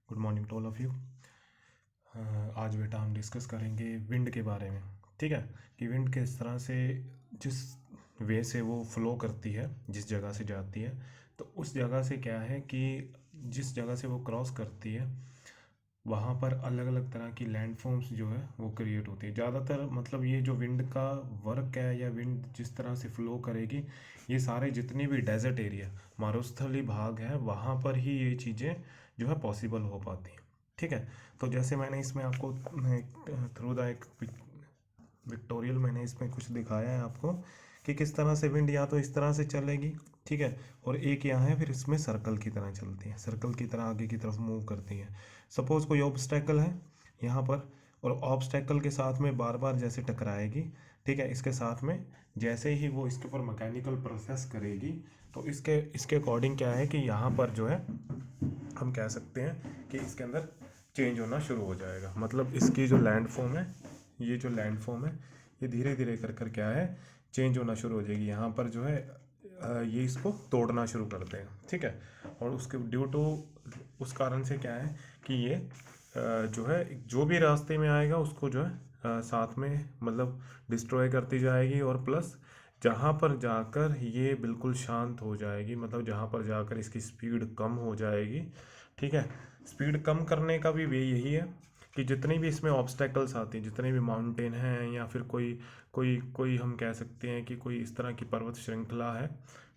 Good morning to all of you. आज बेटा हम डिस्कस करेंगे विंड के बारे में। ठीक है, कि विंड किस तरह से, जिस वे से वो फ्लो करती है, जिस जगह से जाती है, तो उस जगह से क्या है कि जिस जगह से वो क्रॉस करती है वहाँ पर अलग अलग तरह की लैंडफॉर्म्स जो है वो क्रिएट होती है। ज़्यादातर मतलब ये जो विंड का वर्क है या विंड जिस तरह से फ्लो करेगी, ये सारे जितनी भी डेजर्ट एरिया, मारुस्थली भाग है, वहाँ पर ही ये चीज़ें जो है पॉसिबल हो पाती हैं। ठीक है, तो जैसे मैंने इसमें आपको थ्रू द एक विक्टोरियल मैंने इसमें कुछ दिखाया है आपको कि किस तरह से विंड या तो इस तरह से चलेगी, ठीक है, और एक यहाँ है फिर इसमें सर्कल की तरह चलती है, सर्कल की तरह आगे की तरफ मूव करती है। सपोज कोई ऑब्स्टेकल है यहाँ पर, और ऑब्स्टेकल के साथ में बार बार जैसे टकराएगी, ठीक है, इसके साथ में जैसे ही वो इसके ऊपर मैकेनिकल प्रोसेस करेगी, तो इसके इसके अकॉर्डिंग क्या है कि यहाँ पर जो है हम कह सकते हैं कि इसके अंदर चेंज होना शुरू हो जाएगा। मतलब इसकी जो लैंड फॉर्म है, ये जो लैंड फॉर्म है, ये धीरे धीरे कर कर क्या है चेंज होना शुरू हो जाएगी। यहाँ पर जो है ये इसको तोड़ना शुरू करते हैं, ठीक है, और उसके ड्यू टू उस कारण से क्या है कि ये जो है जो भी रास्ते में आएगा उसको जो है साथ में मतलब डिस्ट्रॉय करती जाएगी, और प्लस जहाँ पर जाकर ये बिल्कुल शांत हो जाएगी, मतलब जहाँ पर जाकर इसकी स्पीड कम हो जाएगी, ठीक है। स्पीड कम करने का भी वे यही है कि जितनी भी इसमें ऑब्स्टेकल्स आती हैं, जितने भी माउंटेन हैं या फिर कोई कोई कोई हम कह सकते हैं कि कोई इस तरह की पर्वत श्रृंखला है,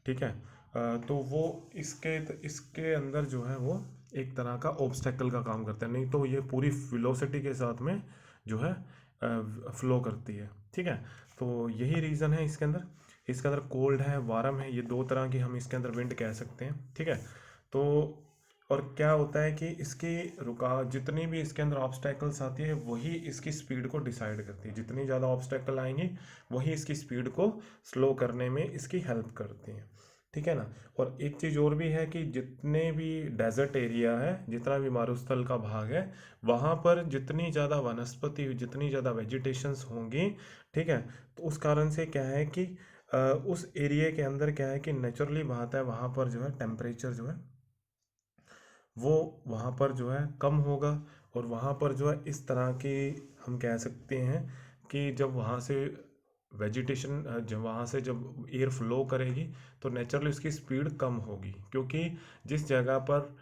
ठीक है, तो वो इसके अंदर जो है वो एक तरह का ऑब्स्टेकल का काम करता है, नहीं तो ये पूरी वेलोसिटी के साथ में जो है फ्लो करती है, ठीक है। तो यही रीज़न है इसके अंदर कोल्ड है, वार्म है, ये दो तरह की हम इसके अंदर विंड कह सकते हैं, ठीक है। तो और क्या होता है कि इसकी रुका जितनी भी इसके अंदर ऑब्स्टेकल्स आती है वही इसकी स्पीड को डिसाइड करती है। जितनी ज़्यादा ऑब्स्टेकल आएंगी वही इसकी स्पीड को स्लो करने में इसकी हेल्प करती हैं, ठीक है ना। और एक चीज़ और भी है कि जितने भी डेजर्ट एरिया है, जितना भी मारुस्थल का भाग है, वहाँ पर जितनी ज़्यादा वनस्पति, जितनी ज़्यादा वेजिटेशंस होंगी, ठीक है, तो उस कारण से क्या है कि उस एरिया के अंदर क्या है कि नेचुरली बात है, वहाँ पर जो है टेम्परेचर जो है वो वहाँ पर जो है कम होगा। और वहाँ पर जो है इस तरह की हम कह सकते हैं कि जब वहाँ से वेजिटेशन जब वहाँ से जब एयर फ्लो करेगी तो नेचुरली उसकी स्पीड कम होगी, क्योंकि जिस जगह पर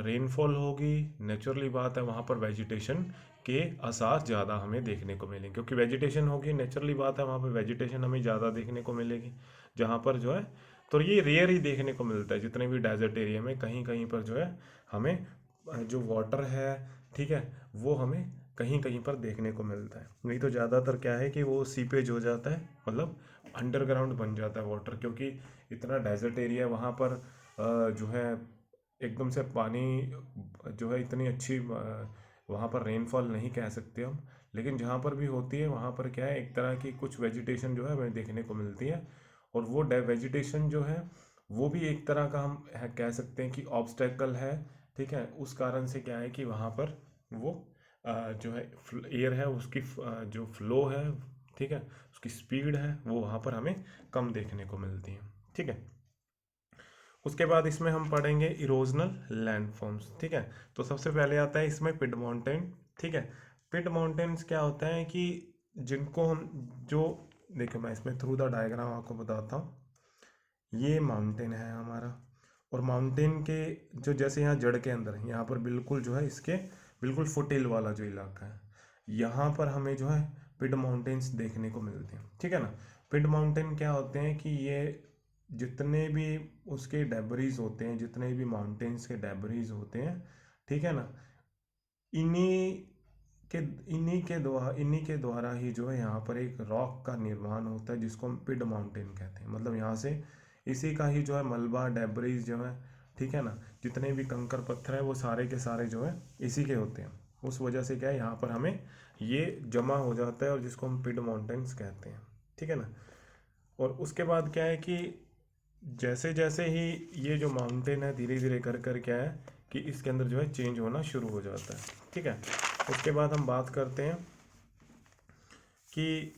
रेनफॉल होगी, नेचुरली बात है वहाँ पर वेजिटेशन के आसार ज़्यादा हमें देखने को मिलेंगे, क्योंकि वेजिटेशन होगी, नेचुरली बात है वहाँ पर वेजिटेशन हमें ज़्यादा देखने को मिलेगी। जहाँ पर जो है तो ये रेयर ही देखने को मिलता है, जितने भी डेजर्ट एरिया में कहीं कहीं पर जो है हमें जो वाटर है, ठीक है, वो हमें कहीं कहीं पर देखने को मिलता है। नहीं तो ज़्यादातर क्या है कि वो सीपेज हो जाता है, मतलब अंडरग्राउंड बन जाता है वाटर, क्योंकि इतना डेजर्ट एरिया वहाँ पर जो है एकदम से पानी जो है इतनी अच्छी वहाँ पर रेनफॉल नहीं कह सकते हम, लेकिन जहाँ पर भी होती है वहाँ पर क्या है एक तरह की कुछ वेजिटेशन जो है हमें देखने को मिलती है। और वो वेजिटेशन जो है वो भी एक तरह का हम कह सकते हैं कि ऑब्स्टेकल है, ठीक है। उस कारण से क्या है कि वहाँ पर वो जो है एयर है उसकी जो फ्लो है, ठीक है, उसकी स्पीड है वो वहाँ पर हमें कम देखने को मिलती है, ठीक है। उसके बाद इसमें हम पढ़ेंगे इरोजनल लैंडफॉर्म्स, ठीक है। तो सबसे पहले आता है इसमें पिड माउंटेन, ठीक है। पिड माउंटेन्स क्या होता है कि जिनको हम जो देखो मैं इसमें थ्रू द डायग्राम आपको बताता हूँ। ये माउंटेन है हमारा, और माउंटेन के जो जैसे यहाँ जड़ के अंदर यहाँ पर बिल्कुल जो है इसके बिल्कुल फुटिल वाला जो इलाका है, यहाँ पर हमें जो है पिड माउंटेन्स देखने को मिलते हैं, ठीक है ना। पिड माउंटेन क्या होते हैं कि ये जितने भी उसके डेबरीज होते हैं, जितने भी माउंटेन्स के डेबरीज होते हैं, ठीक है ना, इन्हीं के इन्हीं के द्वारा ही जो है यहाँ पर एक रॉक का निर्माण होता है जिसको हम पिड माउंटेन कहते हैं। मतलब यहाँ से इसी का ही जो है मलबा डेबरीज जो है, ठीक है ना, जितने भी कंकर पत्थर है वो सारे के सारे जो है इसी के होते हैं। उस वजह से क्या है यहाँ पर हमें ये जमा हो जाता है और जिसको हम पिड माउंटेन्स कहते हैं, ठीक है ना। और उसके बाद क्या है कि जैसे जैसे ही ये जो माउंटेन है धीरे धीरे कर कर क्या है कि इसके अंदर जो है चेंज होना शुरू हो जाता है, ठीक है। उसके बाद हम बात करते हैं कि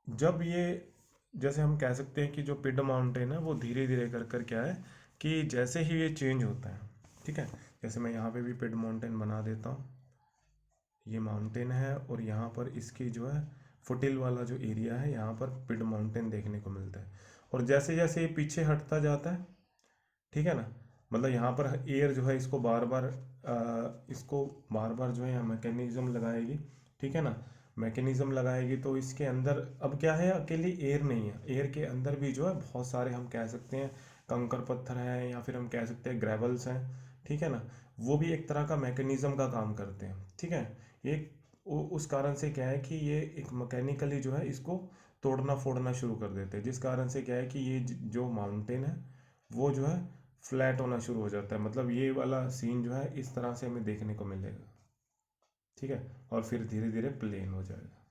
जब ये जैसे हम कह सकते हैं कि जो पिड माउंटेन है वो धीरे धीरे कर कर क्या है कि जैसे ही ये चेंज होता है, ठीक है, जैसे मैं यहाँ पे भी पिड माउंटेन बना देता हूँ, ये माउंटेन है और यहाँ पर इसकी जो है फुटिल वाला जो एरिया है यहाँ पर पिड माउंटेन देखने को मिलता है। और जैसे जैसे ये पीछे हटता जाता है, ठीक है ना, मतलब यहाँ पर एयर जो है इसको बार बार जो है मैकेनिज्म लगाएगी, ठीक है ना, मैकेनिज्म लगाएगी तो इसके अंदर अब क्या है, अकेली एयर नहीं है, एयर के अंदर भी जो है बहुत सारे हम कह सकते हैं कंकर पत्थर हैं या फिर हम कह सकते हैं ग्रेवल्स हैं, ठीक है ना, वो भी एक तरह का मैकेनिज्म का काम करते हैं, ठीक है। एक उस कारण से क्या है कि ये एक मैकेनिकली जो है इसको तोड़ना फोड़ना शुरू कर देते हैं, जिस कारण से क्या है कि ये जो माउंटेन है वो जो है फ्लैट होना शुरू हो जाता है, मतलब ये वाला सीन जो है इस तरह से हमें देखने को मिलेगा, ठीक है, और फिर धीरे धीरे प्लेन हो जाएगा।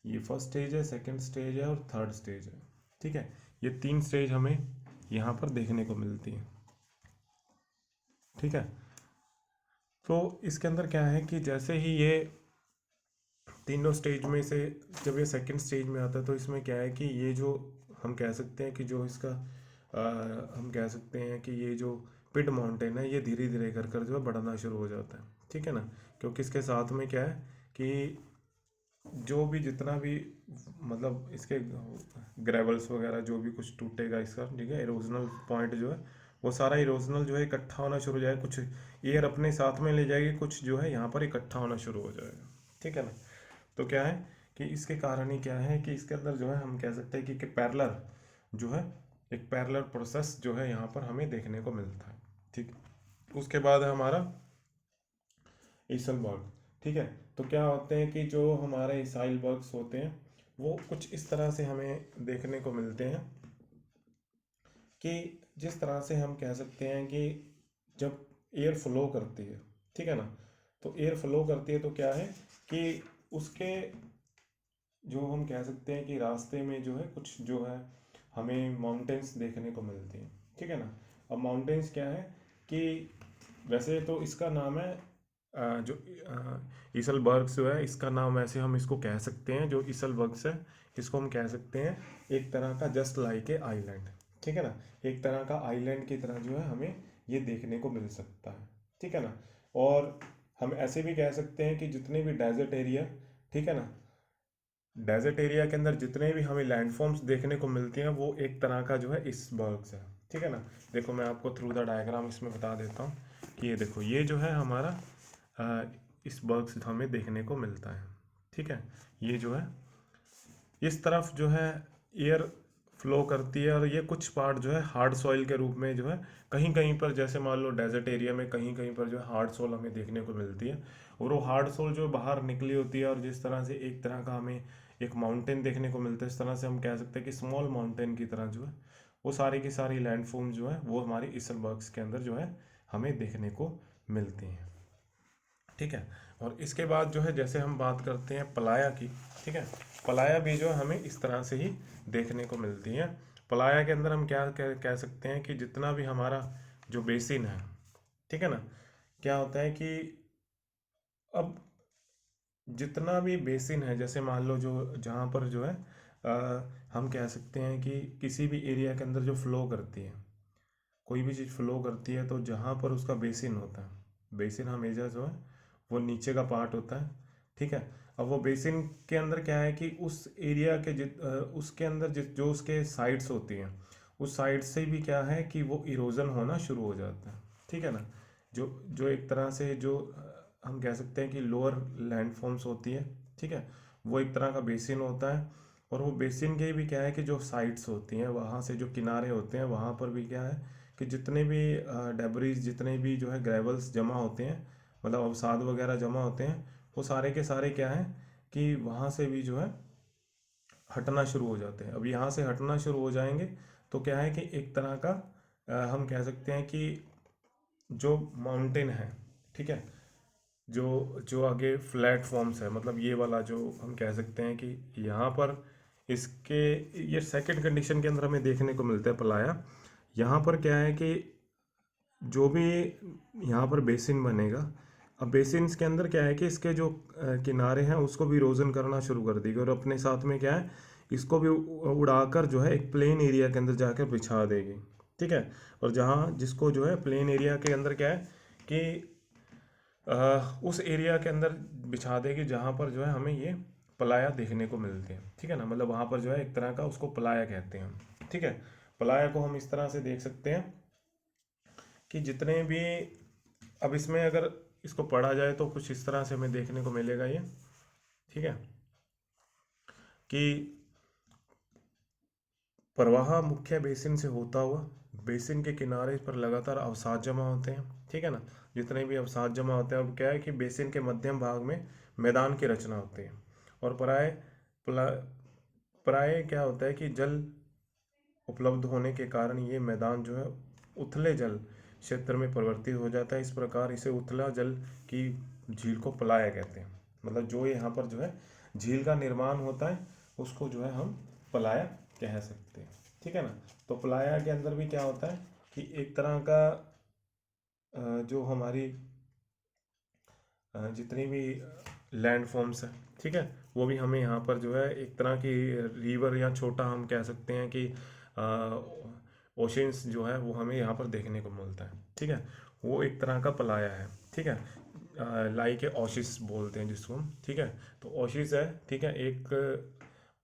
ये फर्स्ट स्टेज है, सेकंड स्टेज है और थर्ड स्टेज है, ठीक है, ये 3 स्टेज हमें यहाँ पर देखने को मिलती है, ठीक है। तो इसके अंदर क्या है कि जैसे ही ये तीनों स्टेज में से जब ये सेकंड स्टेज में आता है तो इसमें क्या है कि ये जो हम कह सकते हैं कि जो इसका हम कह सकते हैं कि ये जो पिड माउंटेन है ये धीरे धीरे कर कर जो है बढ़ना शुरू हो जाता है, ठीक है ना, क्योंकि इसके साथ में क्या है कि जो भी जितना भी मतलब इसके ग्रेवल्स वगैरह जो भी कुछ टूटेगा इसका, ठीक है, इरोजनल पॉइंट जो है वो सारा इरोजनल जो है इकट्ठा होना शुरू हो जाएगा, कुछ एयर अपने साथ में ले जाएगी, कुछ जो है यहाँ पर इकट्ठा होना शुरू हो जाएगा, ठीक है ना। तो क्या है कि इसके कारण ही क्या है कि इसके अंदर जो है हम कह सकते हैं कि पैरेलल जो है एक पैरेलल प्रोसेस जो है यहाँ पर हमें देखने को मिलता है, ठीक। उसके बाद है हमारा ईसलबर्ग, ठीक है। तो क्या होते हैं कि जो हमारे ईसाइलबर्ग्स होते हैं वो कुछ इस तरह से हमें देखने को मिलते हैं कि जिस तरह से हम कह सकते हैं कि जब एयर फ्लो करती है, ठीक है ना, तो एयर फ्लो करती है तो क्या है कि उसके जो हम कह सकते हैं कि रास्ते में जो है कुछ जो है हमें माउंटेन्स देखने को मिलती हैं, ठीक है ना। अब माउंटेन्स क्या है कि वैसे तो इसका नाम है जो ईसलबर्ग्स जो है इसका नाम ऐसे हम इसको कह सकते हैं, जो ईसलबर्ग्स है इसको हम कह सकते हैं एक तरह का जस्ट लाइक ए आइलैंड, ठीक है ना, एक तरह का आइलैंड की तरह जो है हमें ये देखने को मिल सकता है, ठीक है ना। और हम ऐसे भी कह सकते हैं कि जितने भी डेजर्ट एरिया, ठीक है ना, डेजर्ट एरिया के अंदर जितने भी हमें लैंडफॉर्म्स देखने को मिलती हैं वो एक तरह का जो है इस बर्ग्स है, ठीक है ना। देखो मैं आपको थ्रू द डायग्राम इसमें बता देता हूँ कि ये देखो ये जो है हमारा इस बर्ग्स हमें देखने को मिलता है, ठीक है। ये जो है इस तरफ जो है एयर फ्लो करती है और ये कुछ पार्ट जो है हार्ड सॉइल के रूप में जो है कहीं कहीं पर, जैसे मान लो डेजर्ट एरिया में कहीं कहीं पर जो है हार्ड सोल हमें देखने को मिलती है और वो हार्ड सोल जो बाहर निकली होती है और जिस तरह से एक तरह का हमें एक माउंटेन देखने को मिलता है, इस तरह से हम कह सकते हैं कि स्मॉल माउंटेन की तरह जो है वो सारी की सारी लैंडफॉर्म जो है वो हमारी ईसलबर्ग्स के अंदर जो है हमें देखने को मिलती हैं, ठीक है। और इसके बाद जो है जैसे हम बात करते हैं पलाया की, ठीक है, पलाया भी जो है हमें इस तरह से ही देखने को मिलती है। पलाया के अंदर हम क्या कह सकते हैं कि जितना भी हमारा जो बेसिन है, ठीक है ना, क्या होता है कि अब जितना भी बेसिन है, जैसे मान लो जो जहाँ पर जो है हम कह सकते हैं कि किसी भी एरिया के अंदर जो फ्लो करती है, कोई भी चीज़ फ्लो करती है तो जहाँ पर उसका बेसिन होता है, बेसिन हमेशा जो है वो नीचे का पार्ट होता है, ठीक है। अब वो बेसिन के अंदर क्या है कि उस एरिया के उसके अंदर जो उसके साइड्स होती हैं उस साइड से भी क्या है कि वो इरोजन होना शुरू हो जाता है, ठीक है ना। जो जो एक तरह से जो हम कह सकते हैं कि लोअर लैंडफॉर्म्स होती है, ठीक है, वो एक तरह का बेसिन होता है और वो बेसिन के भी क्या है कि जो साइड्स होती हैं वहाँ से जो किनारे होते हैं वहाँ पर भी क्या है कि जितने भी डेबरीज, जितने भी जो है ग्रेवल्स जमा होते हैं, मतलब अवसाद वगैरह जमा होते हैं, वो सारे के सारे क्या है कि वहाँ से भी जो है हटना शुरू हो जाते हैं। अब यहाँ से हटना शुरू हो जाएंगे तो क्या है कि एक तरह का हम कह सकते हैं कि जो माउंटेन है, ठीक है, जो जो आगे फ्लैट फॉर्म्स है, मतलब ये वाला जो हम कह सकते हैं कि यहाँ पर इसके ये सेकंड कंडीशन के अंदर हमें देखने को मिलता है पलाया। यहाँ पर क्या है कि जो भी यहाँ पर बेसिन बनेगा, अब बेसिन्स के अंदर क्या है कि इसके जो किनारे हैं उसको भी इरोजन करना शुरू कर देगी और अपने साथ में क्या है इसको भी उड़ाकर जो है एक प्लेन एरिया के अंदर जाकर बिछा देगी, ठीक है। और जहाँ जिसको जो है प्लेन एरिया के अंदर क्या है कि उस एरिया के अंदर बिछा देगी जहाँ पर जो है हमें ये पलाया देखने को मिलते हैं, ठीक है ना। मतलब वहाँ पर जो है एक तरह का उसको पलाया कहते हैं हम, ठीक है। पलाया को हम इस तरह से देख सकते हैं कि जितने भी, अब इसमें अगर इसको पढ़ा जाए तो कुछ इस तरह से हमें देखने को मिलेगा ये, ठीक है, कि प्रवाह मुख्य बेसिन से होता हुआ बेसिन के किनारे पर लगातार अवसाद जमा होते हैं, ठीक है ना। जितने भी अवसाद जमा होते हैं, अब क्या है कि बेसिन के मध्यम भाग में मैदान की रचना होती है। और प्राय क्या होता है कि जल उपलब्ध होने के कारण ये मैदान जो है उथले जल क्षेत्र में परिवर्तित हो जाता है। इस प्रकार इसे उथला जल की झील को पलाया कहते हैं। मतलब जो यहाँ पर जो है झील का निर्माण होता है उसको जो है हम पलाया कह सकते हैं, ठीक है ना। तो पलाया के अंदर भी क्या होता है कि एक तरह का जो हमारी जितनी भी लैंड फॉर्म्स है, ठीक है, वो भी हमें यहाँ पर जो है एक तरह की रिवर या छोटा हम कह सकते हैं कि ओशंस जो है वो हमें यहाँ पर देखने को मिलता है, ठीक है। वो एक तरह का पलाया है, ठीक है। लाइक है ओशिस बोलते हैं जिसको हम, ठीक है। तो ओशिस है, ठीक है, एक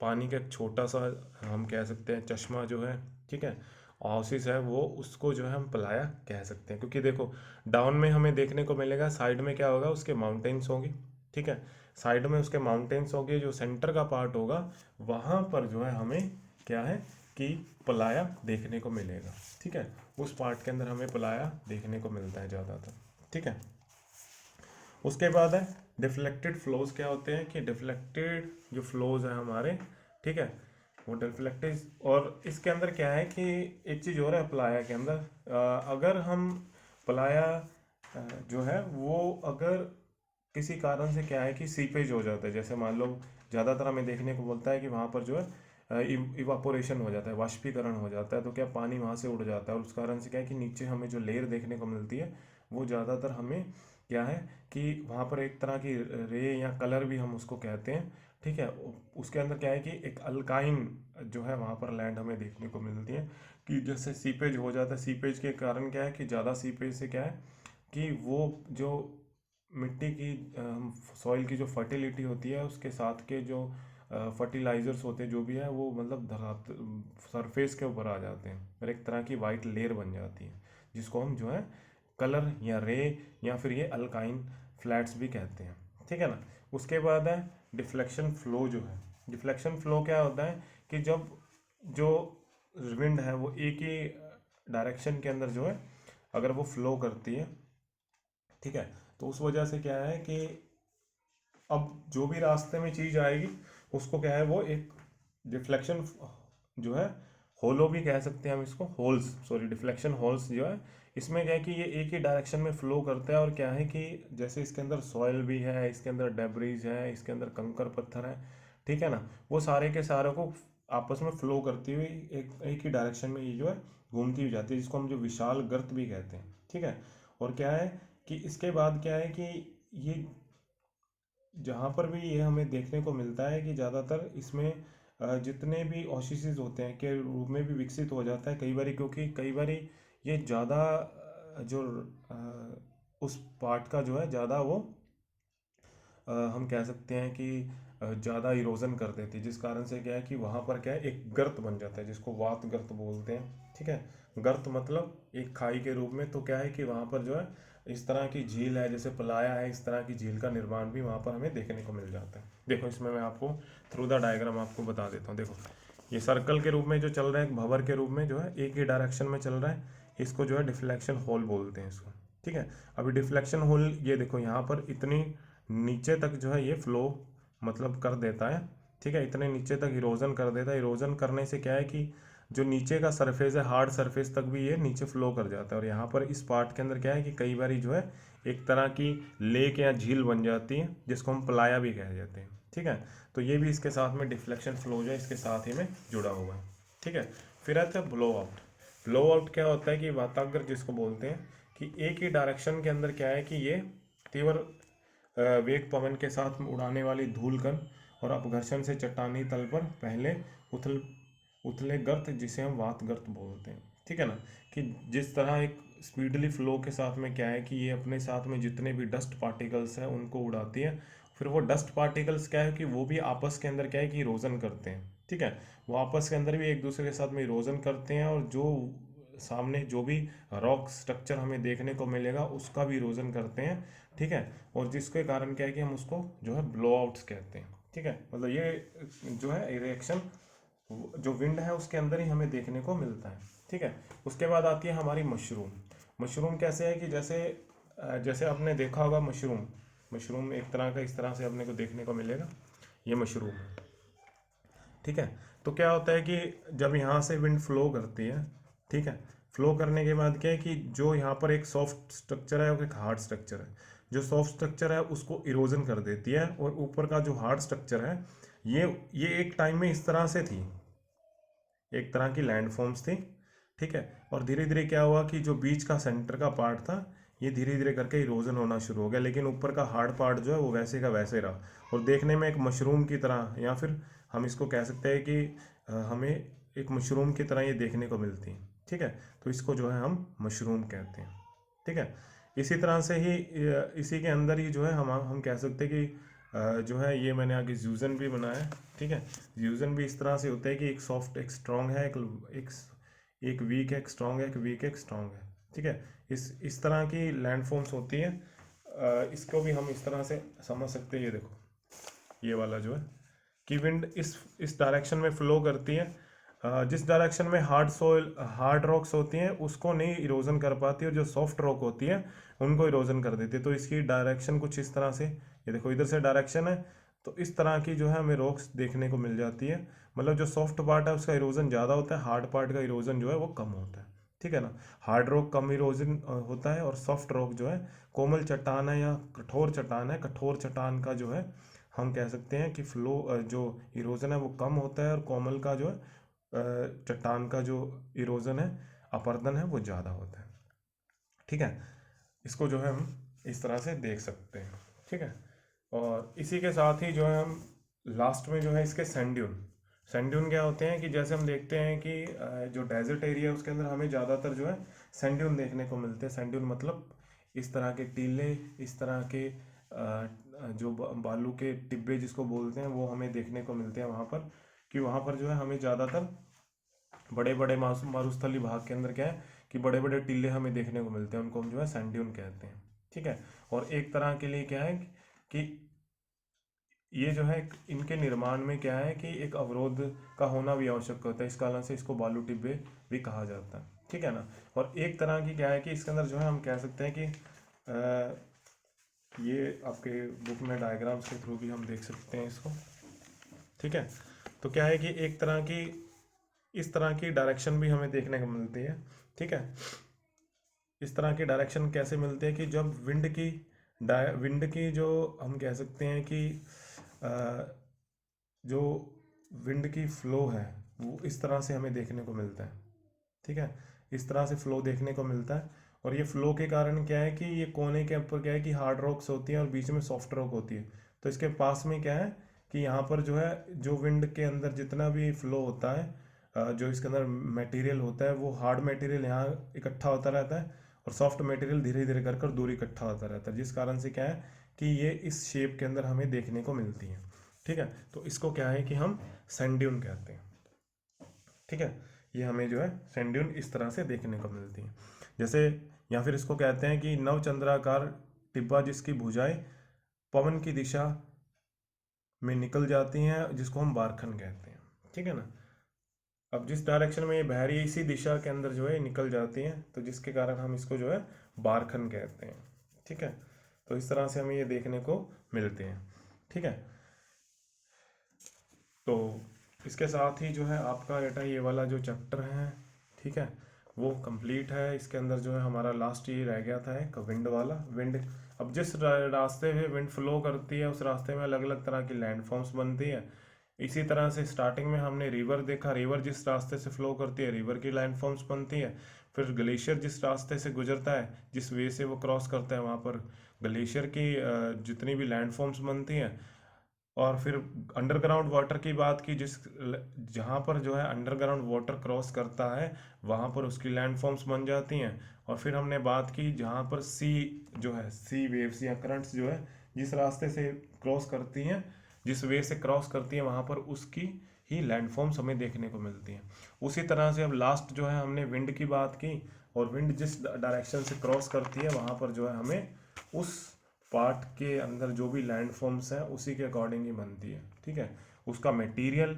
पानी का एक छोटा सा हम कह सकते हैं चश्मा जो है, ठीक है। ओशिस है वो, उसको जो है हम पलाया कह सकते हैं। क्योंकि देखो डाउन में हमें देखने को मिलेगा, साइड में क्या होगा, उसके माउंटेन्स होंगी, ठीक है। साइड में उसके माउंटेन्स होंगे, जो सेंटर का पार्ट होगा वहाँ पर जो है हमें क्या है कि पलाया देखने को मिलेगा, ठीक है। उस पार्ट के अंदर हमें पलाया देखने को मिलता है ज़्यादातर, ठीक है। उसके बाद है डिफ्लेक्टेड फ्लोज। क्या होते हैं कि डिफ्लेक्टेड जो फ्लोज हैं हमारे, ठीक है, वो डिफ्लेक्टेड। और इसके अंदर क्या है कि एक चीज़ और है पलाया के अंदर, अगर हम पलाया जो है वो अगर किसी कारण से क्या है कि सीपेज हो जाता है, जैसे मान लो ज़्यादातर हमें देखने को बोलता है कि वहाँ पर जो है इवापोरेशन हो जाता है, वाष्पीकरण हो जाता है, तो क्या पानी वहाँ से उड़ जाता है। और उस कारण से क्या है कि नीचे हमें जो लेयर देखने को मिलती है वो ज़्यादातर हमें क्या है कि वहाँ पर एक तरह की रे या कलर भी हम उसको कहते हैं, ठीक है। उसके अंदर क्या है कि एक अल्काइन जो है वहाँ पर लैंड हमें देखने को मिलती है, कि जैसे सीपेज हो जाता है। सीपेज के कारण क्या है कि ज़्यादा सीपेज से क्या है कि वो जो मिट्टी की सॉइल की जो फर्टिलिटी होती है उसके साथ के जो फर्टिलाइजर्स होते हैं जो भी है वो मतलब सरफेस के ऊपर आ जाते हैं और एक तरह की वाइट लेयर बन जाती है, जिसको हम जो है कलर या रे या फिर ये अल्काइन फ्लैट्स भी कहते हैं, ठीक है ना। उसके बाद है डिफ्लेक्शन फ्लो। जो है डिफ्लेक्शन फ्लो क्या होता है कि जब जो विंड है वो एक ही डायरेक्शन के अंदर जो है अगर वो फ्लो करती है, ठीक है, तो उस वजह से क्या है कि अब जो भी रास्ते में चीज़ आएगी उसको क्या है वो एक डिफ्लेक्शन जो है, होलो भी कह सकते हैं हम इसको, होल्स, सॉरी, डिफ्लेक्शन होल्स जो है, इसमें क्या है कि ये एक ही डायरेक्शन में फ्लो करता है। और क्या है कि जैसे इसके अंदर सॉइल भी है, इसके अंदर डेब्रीज है, इसके अंदर कंकर पत्थर है, ठीक है ना, वो सारे के सारे को आपस में फ्लो करती हुई एक एक ही डायरेक्शन में ये जो है घूमती हुई जाती है, जिसको हम जो विशाल गर्त भी कहते हैं, ठीक है। और क्या है कि इसके बाद क्या है कि ये जहाँ पर भी ये हमें देखने को मिलता है कि ज़्यादातर इसमें जितने भी ऑशिसेज होते हैं के रूप में भी विकसित हो जाता है कई बारी, क्योंकि कई बारी ये ज़्यादा जो उस पार्ट का जो है ज़्यादा वो हम कह सकते हैं कि ज़्यादा इरोजन कर देती है, जिस कारण से क्या है कि वहाँ पर क्या है एक गर्त बन जाता है जिसको वात गर्त बोलते हैं, ठीक है। गर्त मतलब एक खाई के रूप में। तो क्या है कि वहाँ पर जो है इस तरह की झील है, जैसे पलाया है, इस तरह की झील का निर्माण भी वहाँ पर हमें देखने को मिल जाता है। देखो इसमें मैं आपको थ्रू द डायग्राम आपको बता देता हूँ। देखो ये सर्कल के रूप में जो चल रहा है, एक भंवर के रूप में जो है एक ही डायरेक्शन में चल रहा है, इसको जो है डिफ्लेक्शन होल बोलते हैं इसको, ठीक है। अभी डिफ्लेक्शन होल ये देखो यहाँ पर इतनी नीचे तक जो है ये फ्लो मतलब कर देता है, ठीक है, इतने नीचे तक इरोजन कर देता है। इरोजन करने से क्या है कि जो नीचे का सरफेस है, हार्ड सरफेस तक भी ये नीचे फ्लो कर जाता है। और यहाँ पर इस पार्ट के अंदर क्या है कि कई बार जो है एक तरह की लेक या झील बन जाती है, जिसको हम पलाया भी कह देते हैं, ठीक है। तो ये भी इसके साथ में डिफ्लेक्शन फ्लो जो है इसके साथ ही में जुड़ा हुआ है, ठीक है। फिर आता है ब्लो आउट। ब्लो आउट क्या होता है कि वाताग्र जिसको बोलते हैं, कि एक ही डायरेक्शन के अंदर क्या है कि ये तीव्र वेग पवन के साथ उड़ाने वाली धूल कण और अपघर्षण से चट्टानी तल पर पहले उथल उथले गर्त, जिसे हम वात गर्त बोलते हैं, ठीक है ना, कि जिस तरह एक स्पीडली फ्लो के साथ में क्या है कि ये अपने साथ में जितने भी डस्ट पार्टिकल्स हैं उनको उड़ाती है। फिर वो डस्ट पार्टिकल्स क्या है कि वो भी आपस के अंदर क्या है कि इरोजन करते हैं। ठीक है, वो आपस के अंदर भी एक दूसरे के साथ में इरोजन करते हैं, और जो सामने जो भी रॉक स्ट्रक्चर हमें देखने को मिलेगा उसका भी इरोजन करते हैं। ठीक है, और जिसके कारण क्या है कि हम उसको जो है ब्लो आउट्स कहते हैं। ठीक है, मतलब ये जो है रिएक्शन जो विंड है उसके अंदर ही हमें देखने को मिलता है। ठीक है, उसके बाद आती है हमारी मशरूम। मशरूम कैसे है कि जैसे जैसे आपने देखा होगा मशरूम, मशरूम एक तरह का इस तरह से अपने को देखने को मिलेगा, ये मशरूम है। ठीक है, तो क्या होता है कि जब यहाँ से विंड फ्लो करती है, ठीक है, फ्लो करने के बाद क्या है कि जो यहाँ पर एक सॉफ्ट स्ट्रक्चर है और एक हार्ड स्ट्रक्चर है, जो सॉफ्ट स्ट्रक्चर है उसको इरोजन कर देती है, और ऊपर का जो हार्ड स्ट्रक्चर है ये एक टाइम में इस तरह से थी, एक तरह की लैंड फॉर्म्स थी। ठीक है, और धीरे धीरे क्या हुआ कि जो बीच का सेंटर का पार्ट था ये धीरे धीरे करके इरोजन होना शुरू हो गया, लेकिन ऊपर का हार्ड पार्ट जो है वो वैसे का वैसे रहा, और देखने में एक मशरूम की तरह, या फिर हम इसको कह सकते हैं कि हमें एक मशरूम की तरह ये देखने को मिलती है। ठीक है, तो इसको जो है हम मशरूम कहते हैं। ठीक है, इसी तरह से ही इसी के अंदर ही जो है हम कह सकते हैं कि जो है ये मैंने आगे ज्यूजन भी बनाया है। ठीक है, ज्यूजन भी इस तरह से होता है कि एक सॉफ्ट एक स्ट्रांग है, एक एक वीक है, एक स्ट्रांग है, एक वीक है, एक स्ट्रांग है। ठीक है, इस तरह की लैंड फॉर्म्स होती है। इसको भी हम इस तरह से समझ सकते हैं, ये देखो ये वाला जो है कि विंड इस डायरेक्शन में फ्लो करती है। जिस डायरेक्शन में हार्ड सोइल हार्ड रॉक्स होती हैं उसको नहीं इरोजन कर पाती, और जो सॉफ्ट रॉक होती है उनको इरोजन कर देती है। तो इसकी डायरेक्शन कुछ इस तरह से, ये देखो इधर से डायरेक्शन है, तो इस तरह की जो है हमें रॉक्स देखने को मिल जाती है। मतलब जो सॉफ्ट पार्ट है उसका इरोजन ज़्यादा होता है, हार्ड पार्ट का इरोजन जो है वो कम होता है। ठीक है ना, हार्ड रॉक कम इरोजन होता है, और सॉफ्ट रॉक जो है कोमल चट्टान है या कठोर चट्टान है, कठोर चट्टान का जो है हम कह सकते हैं कि फ्लो जो इरोजन है वो कम होता है, और कोमल का जो है चट्टान का जो इरोजन है अपरदन है वो ज़्यादा होता है। ठीक है, इसको जो है हम इस तरह से देख सकते हैं। ठीक है, और इसी के साथ ही जो है हम लास्ट में जो है इसके सैंड ड्यून, सैंड ड्यून क्या होते हैं कि जैसे हम देखते हैं कि जो डेजर्ट एरिया है उसके अंदर हमें ज़्यादातर जो है सैंड ड्यून देखने को मिलते हैं। सैंड ड्यून मतलब इस तरह के टीले, इस तरह के जो बालू के टिब्बे जिसको बोलते हैं वो हमें देखने को मिलते हैं वहाँ पर, कि वहाँ पर जो है हमें ज़्यादातर बड़े बड़े मारुस्थली भाग के अंदर क्या है कि बड़े बड़े टीले हमें देखने को मिलते हैं, उनको हम जो है सैंड ड्यून कहते हैं। ठीक है, और एक तरह के लिए क्या है कि ये जो है इनके निर्माण में क्या है कि एक अवरोध का होना भी आवश्यक होता है, इस कारण से इसको बालू टिब्बे भी कहा जाता है। ठीक है ना, और एक तरह की क्या है कि इसके अंदर जो है हम कह सकते हैं कि ये आपके बुक में डायग्राम्स के थ्रू भी हम देख सकते हैं इसको। ठीक है, तो क्या है कि एक तरह की इस तरह की डायरेक्शन भी हमें देखने को मिलती है। ठीक है, इस तरह की डायरेक्शन कैसे मिलती है कि जब विंड की जो हम कह सकते हैं कि अ, जो विंड की फ्लो है वो इस तरह से हमें देखने को मिलता है। ठीक है, इस तरह से फ्लो देखने को मिलता है, और ये फ्लो के कारण क्या है कि ये कोने के ऊपर क्या है कि हार्ड रॉक्स होती हैं और बीच में सॉफ्ट रॉक होती है। तो इसके पास में क्या है कि यहाँ पर जो है जो विंड के अंदर जितना भी फ्लो होता है, जो इसके अंदर मटेरियल होता है वो हार्ड मटेरियल यहाँ इकट्ठा होता रहता है, और सॉफ्ट मटेरियल धीरे धीरे कर कर दूर इकट्ठा होता रहता है, जिस कारण से क्या है कि ये इस शेप के अंदर हमें देखने को मिलती है। ठीक है, तो इसको क्या है कि हम सैंड ड्यून कहते हैं। ठीक है, ये हमें जो है सैंड ड्यून इस तरह से देखने को मिलती है, जैसे या फिर इसको कहते हैं कि नवचंद्राकार टिब्बा जिसकी भुजाएं पवन की दिशा में निकल जाती हैं, जिसको हम बारखन कहते हैं। ठीक है ना, अब जिस डायरेक्शन में ये बह रही है इसी दिशा के अंदर जो है निकल जाती हैं, तो जिसके कारण हम इसको जो है बारखन कहते हैं। ठीक है, तो इस तरह से हमें ये देखने को मिलते हैं। ठीक है, तो इसके साथ ही जो है आपका बेटा ये वाला जो चैप्टर है, ठीक है, वो कंप्लीट है। इसके अंदर जो है हमारा लास्ट ये रह गया था एक विंड वाला। विंड अब जिस रास्ते में विंड फ्लो करती है उस रास्ते में अलग अलग तरह की लैंड फॉर्म्स बनती है। इसी तरह से स्टार्टिंग में हमने रिवर देखा, रिवर जिस रास्ते से फ्लो करती है रिवर की लैंड फॉर्म्स बनती है। फिर ग्लेशियर जिस रास्ते से गुजरता है, जिस वे से वो क्रॉस करता है, वहाँ पर ग्लेशियर की जितनी भी लैंड फॉर्म्स बनती हैं। और फिर अंडरग्राउंड वाटर की बात की, जहाँ पर जो है अंडरग्राउंड वाटर क्रॉस करता है वहाँ पर उसकी लैंडफॉर्म्स बन जाती हैं। और फिर हमने बात की जहाँ पर सी जो है, सी वेव्स या करंट्स जो है जिस रास्ते से क्रॉस करती हैं, जिस वे से क्रॉस करती हैं वहाँ पर उसकी ही लैंडफॉर्म्स हमें देखने को मिलती हैं। उसी तरह से अब लास्ट जो है हमने विंड की बात की, और विंड जिस डायरेक्शन से क्रॉस करती है वहाँ पर जो है हमें उस पार्ट के अंदर जो भी लैंड फॉर्म्स हैं उसी के अकॉर्डिंग ही बनती है। ठीक है, उसका मटेरियल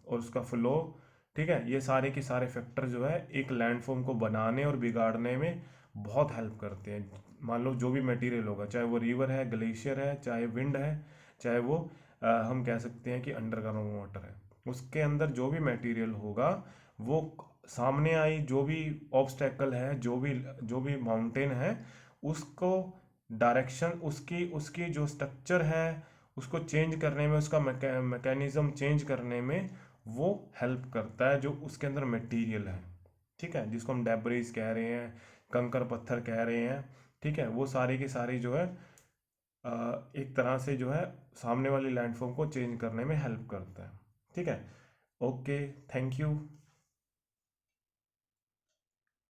और उसका फ्लो, ठीक है, ये सारे के सारे फैक्टर जो है एक लैंड फॉर्म को बनाने और बिगाड़ने में बहुत हेल्प करते हैं। मान लो जो भी मटेरियल होगा, चाहे वो रिवर है, ग्लेशियर है, चाहे विंड है, चाहे वो हम कह सकते हैं कि अंडरग्राउंड वाटर है, उसके अंदर जो भी मटेरियल होगा वो सामने आई जो भी ऑब्स्टेकल है, जो भी माउंटेन है, उसको डायरेक्शन, उसकी उसकी जो स्ट्रक्चर है उसको चेंज करने में, उसका मैकेनिज्म चेंज करने में वो हेल्प करता है, जो उसके अंदर मटेरियल है। ठीक है, जिसको हम डेब्रिज कह रहे हैं, कंकर पत्थर कह रहे हैं। ठीक है, वो सारी की सारी जो है एक तरह से जो है सामने वाली लैंडफॉर्म को चेंज करने में हेल्प करता है। ठीक है, ओके, थैंक यू।